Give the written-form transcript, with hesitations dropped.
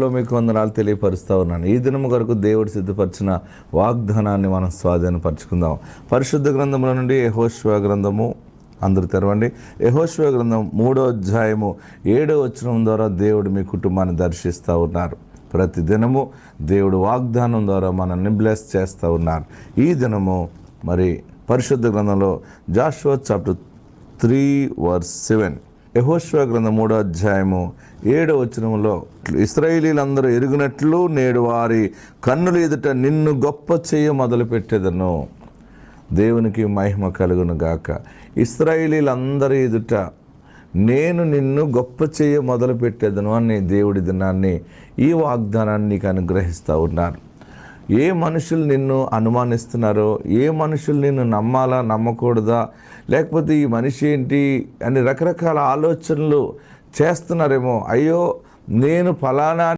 లో మీకు వందనాలు తెలియపరుస్తూ ఉన్నాను. ఈ దినము కొరకు దేవుడు సిద్ధపరిచిన వాగ్దానాన్ని మనం స్వాధీనపరచుకుందాం. పరిశుద్ధ గ్రంథముల నుండి యెహోషువ గ్రంథము అందరూ తెరవండి. యెహోషువ గ్రంథం 3వ అధ్యాయము 7వ వచనం ద్వారా దేవుడు మీ కుటుంబాన్ని దర్శిస్తూ ఉన్నారు. ప్రతి దినము దేవుడు వాగ్దానం ద్వారా మనల్ని బ్లెస్ చేస్తూ ఉన్నారు. ఈ దినము మరి పరిశుద్ధ గ్రంథంలో జాషువా చాప్టర్ 3:7 యెహోషువ గ్రంథం 3వ అధ్యాయము 7వ వచనంలో, ఇశ్రాయేలీలందరూ ఎరుగునట్లు నేడు వారి కన్నుల ఎదుట నిన్ను గొప్ప చేయ మొదలుపెట్టెదను. దేవునికి మహిమ కలుగును గాక. ఇశ్రాయేలీలందరి ఎదుట నేను నిన్ను గొప్ప చేయ మొదలుపెట్టేదను అని దేవుడి దినాన్ని, ఈ వాగ్దానాన్ని నీకు అనుగ్రహిస్తూ ఉన్నారు. ఏ మనుషులు నిన్ను అనుమానిస్తున్నారో, ఏ మనుషులు నిన్ను నమ్మాలా నమ్మకూడదా, లేకపోతే ఈ మనిషి ఏంటి అని రకరకాల ఆలోచనలు చేస్తున్నారేమో, అయ్యో నేను ఫలానా